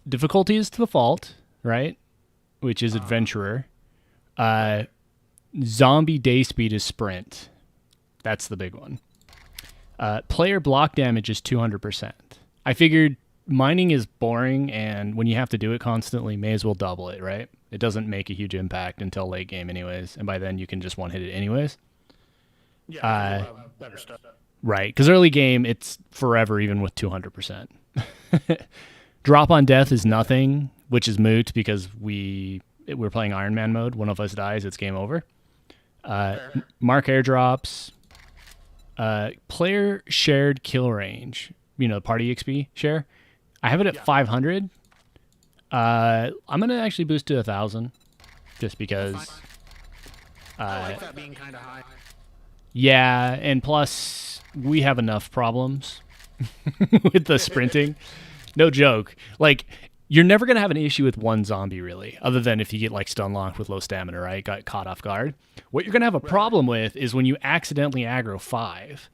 difficulty is to default, right? Which is adventurer. Uh, Zombie day speed is sprint. That's the big one. Player block damage is 200%. I figured mining is boring, and when you have to do it constantly, may as well double it, right? It doesn't make a huge impact until late game, anyways, and by then you can just one hit it, anyways. Yeah, better stuff. Right, because early game it's forever, even with 200%. Drop on death is nothing, which is moot because we're playing Iron Man mode. One of us dies, it's game over. Mark airdrops. Player shared kill range. Party XP share. I have it at 500. I'm gonna actually boost to 1,000, just because. I like that being kind of high. Yeah, and plus we have enough problems with the sprinting. No joke. Like, you're never going to have an issue with one zombie, really, other than if you get, like, stun locked with low stamina, right? Got caught off guard. What you're going to have a problem with is when you accidentally aggro 5.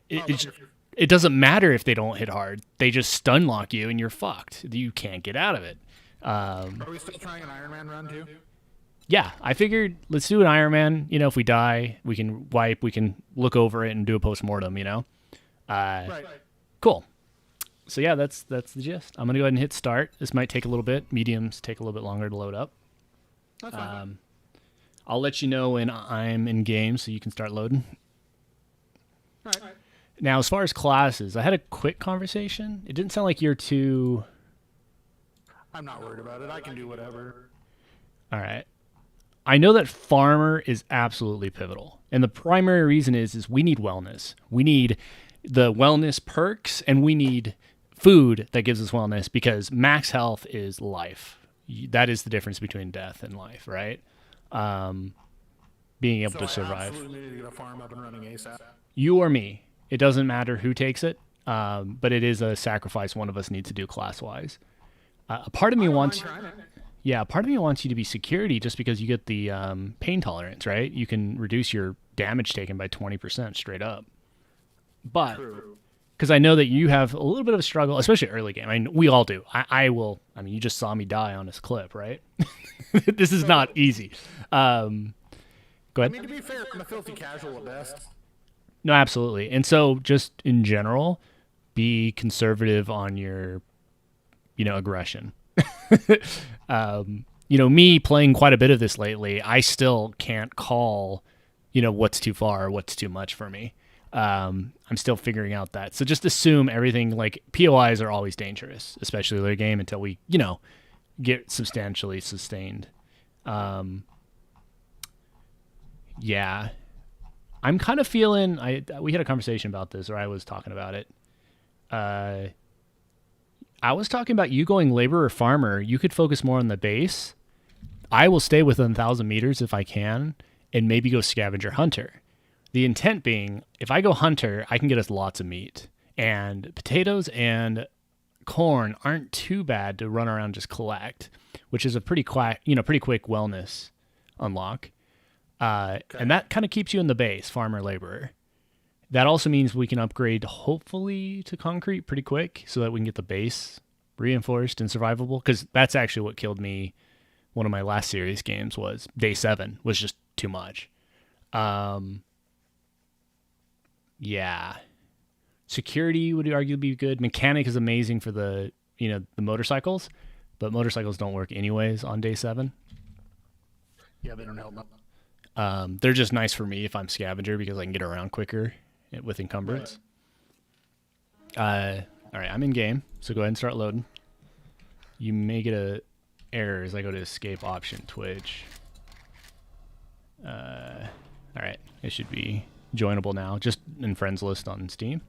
It doesn't matter if they don't hit hard. They just stun lock you, and you're fucked. You can't get out of it. Are we still trying an Iron Man run, too? Yeah, I figured let's do an Iron Man. If we die, we can wipe. We can look over it and do a post-mortem, Right. Cool. So yeah, that's the gist. I'm gonna go ahead and hit start. This might take a little bit. Mediums take a little bit longer to load up. That's fine. I'll let you know when I'm in game, so you can start loading. All right. Now, as far as classes, I had a quick conversation. It didn't sound like you're too. I'm not worried about it. I can do whatever. All right. I know that farmer is absolutely pivotal, and the primary reason is we need wellness. We need the wellness perks, and we need food that gives us wellness, because max health is life. That is the difference between death and life, right? Being able to survive. I absolutely need to get a farm up and running ASAP. You or me. It doesn't matter who takes it, but it is a sacrifice one of us needs to do class-wise. A part of me wants... Yeah, part of me wants you to be security just because you get the pain tolerance, right? You can reduce your damage taken by 20% straight up. But because I know that you have a little bit of a struggle, especially early game. I mean, we all do. I will. I mean, you just saw me die on this clip, right? This is not easy. Go ahead. I mean, to be fair, I'm a filthy casual at best. No, absolutely. And so just in general, be conservative on your, aggression. Me playing quite a bit of this lately, I still can't call, what's too far or what's too much for me. I'm still figuring out that. So just assume everything, like, POIs are always dangerous, especially late game, until we, get substantially sustained. Yeah. I'm kind of feeling, we had a conversation about this, or I was talking about it. I was talking about you going laborer farmer. You could focus more on the base. I will stay within 1,000 meters if I can, and maybe go scavenger hunter. The intent being, if I go hunter, I can get us lots of meat. And potatoes and corn aren't too bad to run around and just collect, which is a pretty quick wellness unlock. And that kind of keeps you in the base, farmer laborer. That also means we can upgrade, hopefully, to concrete pretty quick so that we can get the base reinforced and survivable. Because that's actually what killed me. One of my last series games was day 7 was just too much. Yeah. Security would arguably be good. Mechanic is amazing for the motorcycles, but motorcycles don't work anyways on day 7. Yeah, they don't help much. They're just nice for me if I'm scavenger because I can get around quicker with encumbrance. Right. All right, I'm in game, so go ahead and start loading. You may get a error as I go to escape option Twitch. All right, it should be joinable now, just in friends list on Steam.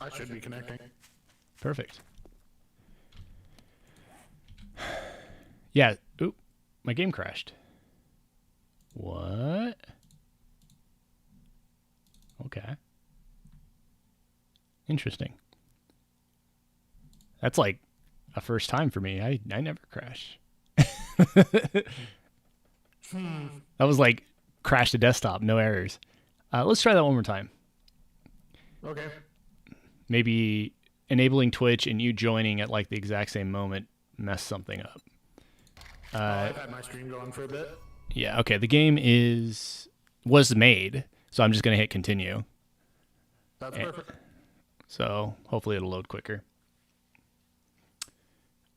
I should be connecting. Perfect. Yeah. Oop, my game crashed. What? Okay. Interesting. That's like a first time for me. I never crash. That was like crash to desktop, no errors. Let's try that one more time. Okay. Maybe enabling Twitch and you joining at like the exact same moment messed something up. I've had my stream going for a bit. Yeah, okay. The game was made, so I'm just gonna hit continue. That's perfect. So hopefully it'll load quicker.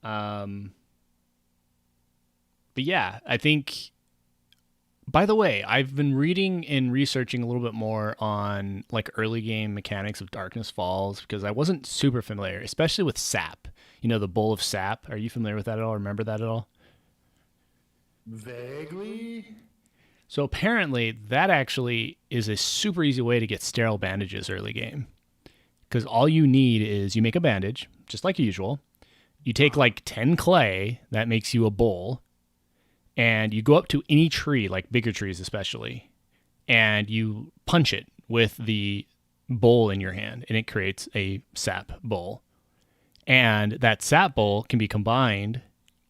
But yeah, I think. By the way, I've been reading and researching a little bit more on like early game mechanics of Darkness Falls because I wasn't super familiar, especially with sap. You know, the bowl of sap. Are you familiar with that at all? Remember that at all? Vaguely. So apparently, that actually is a super easy way to get sterile bandages early game. Because all you need is you make a bandage, just like usual. You take like 10 clay, that makes you a bowl. And you go up to any tree, like bigger trees especially, and you punch it with the bowl in your hand, and it creates a sap bowl. And that sap bowl can be combined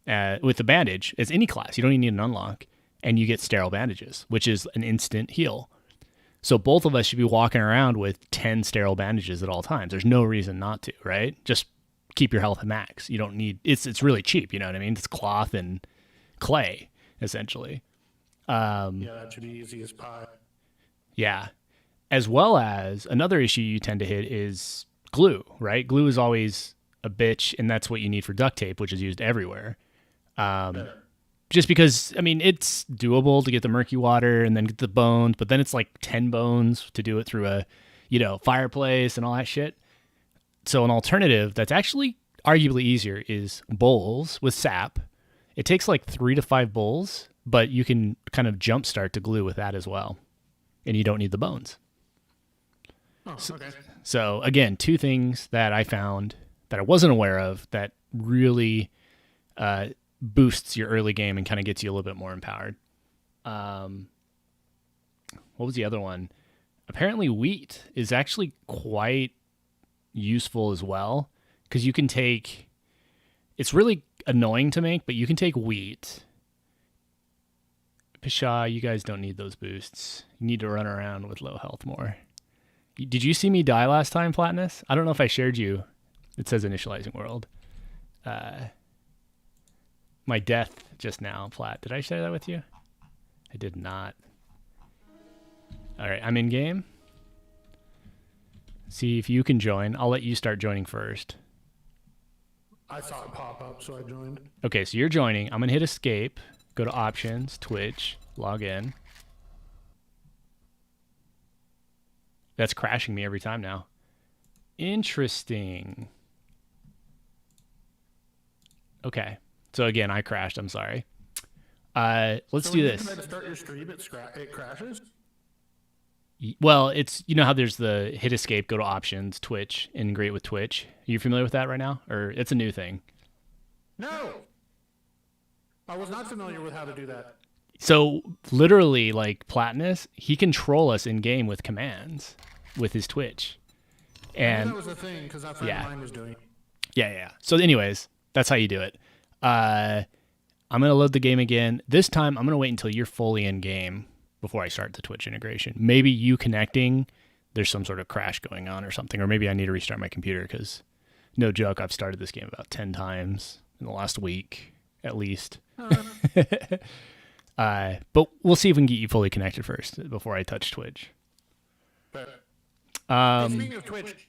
with the bandage as any class. You don't even need an unlock, and you get sterile bandages, which is an instant heal. So both of us should be walking around with 10 sterile bandages at all times. There's no reason not to, right? Just keep your health at max. You don't need it's really cheap, you know what I mean? It's cloth and clay, essentially. Yeah, that should be easy as pie. Yeah. As well as another issue you tend to hit is glue, right? Glue is always a bitch, and that's what you need for duct tape, which is used everywhere. Just because, I mean, it's doable to get the murky water and then get the bones, but then it's like 10 bones to do it through a, fireplace and all that shit. So an alternative that's actually arguably easier is bowls with sap. It takes like 3 to 5 bowls, but you can kind of jumpstart to glue with that as well. And you don't need the bones. Oh, okay. So again, 2 things that I found that I wasn't aware of that really boosts your early game and kind of gets you a little bit more empowered. What was the other one? Apparently wheat is actually quite useful as well, because you can take, it's really annoying to make, but you can take wheat. Pshaw, you guys don't need those boosts. You need to run around with low health more. Did you see me die last time, Platinus? I don't know if I shared you. It says initializing world. My death just now, Plat. Did I share that with you? I did not. All right, I'm in game. See if you can join. I'll let you start joining first. I saw it pop up, so I joined. Okay, so you're joining. I'm going to hit escape. Go to options, Twitch, log in. That's crashing me every time now. Interesting. Okay. So again, I crashed. I'm sorry. Let's do this. When you try to start your stream, it crashes? Well, it's, you know how there's the hit escape, go to options, Twitch, integrate with Twitch. Are you familiar with that right now? Or it's a new thing? No. I was not familiar with how to do that. So literally, like Platinus, he can troll us in game with commands with his Twitch. And that was the thing, because that friend of mine was doing it. Yeah. So anyways, that's how you do it. I'm going to load the game again. This time, I'm going to wait until you're fully in game before I start the Twitch integration. Maybe you connecting, there's some sort of crash going on or something, or maybe I need to restart my computer because, no joke, I've started this game about 10 times in the last week, at least. But we'll see if we can get you fully connected first before I touch Twitch. Speaking of Twitch,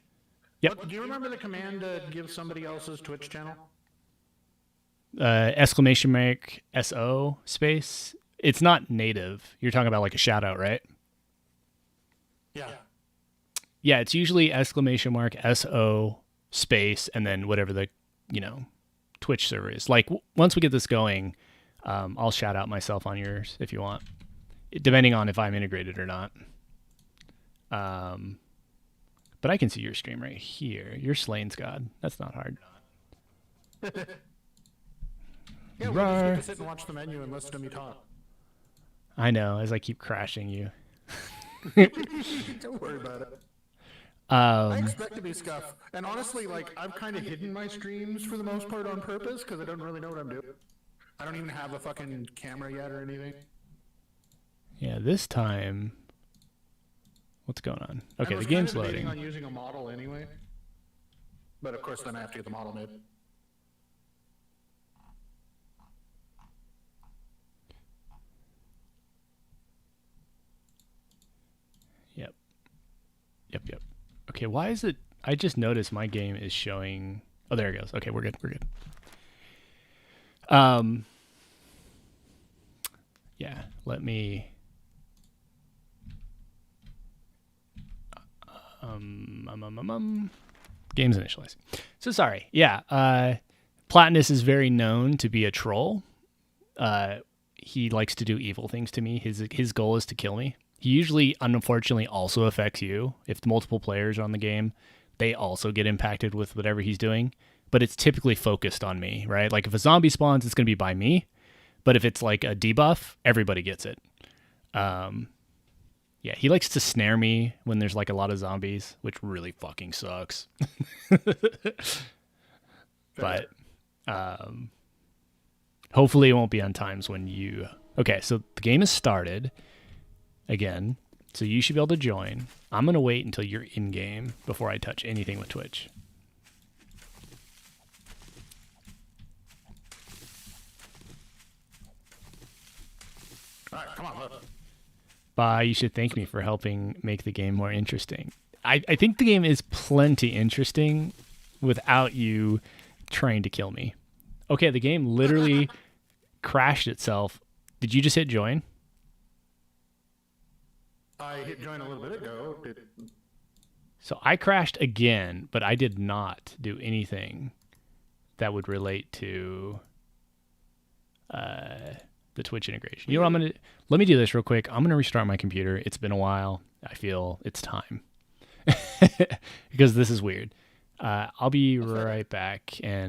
yep. Do you remember the command to give somebody else's Twitch channel? Exclamation mark SO space. It's not native. You're talking about like a shout out, right? Yeah. Yeah, it's usually exclamation mark SO space and then whatever the, Twitch server is. Like once we get this going, I'll shout out myself on yours if you want, depending on if I'm integrated or not. But I can see your stream right here. You're Slaane's God. That's not hard. Yeah, we just get to sit and watch the menu and listen to me talk. I know, as I keep crashing you. Don't worry about it. I expect to be scuffed. And honestly, I've kind of hidden my streams for the most part on purpose because I don't really know what I'm doing. I don't even have a fucking camera yet or anything. Yeah, this time... What's going on? Okay, the game's loading. I was on using a model anyway. But of course, then I have to get the model made. Yep. Yep. Yep. Okay. Why is it? I just noticed my game is showing. Oh, there it goes. Okay, we're good. We're good. Yeah. Let me. Games initialized. So sorry. Yeah. Platinus is very known to be a troll. He likes to do evil things to me. His goal is to kill me. He usually, unfortunately, also affects you. If multiple players are on the game, they also get impacted with whatever he's doing. But it's typically focused on me, right? Like if a zombie spawns, it's going to be by me. But if it's like a debuff, everybody gets it. Yeah, he likes to snare me when there's like a lot of zombies, which really fucking sucks. But hopefully it won't be on times when you... Okay, so the game has started again, so you should be able to join. I'm going to wait until you're in-game before I touch anything with Twitch. All right, come on, look. Bye, you should thank me for helping make the game more interesting. I think the game is plenty interesting without you trying to kill me. Okay, the game literally crashed itself. Did you just hit join? I hit join a little bit ago. So I crashed again, but I did not do anything that would relate to the Twitch integration. You know what I'm going to... Let me do this real quick. I'm going to restart my computer. It's been a while. I feel it's time. Because this is weird. I'll be right back, and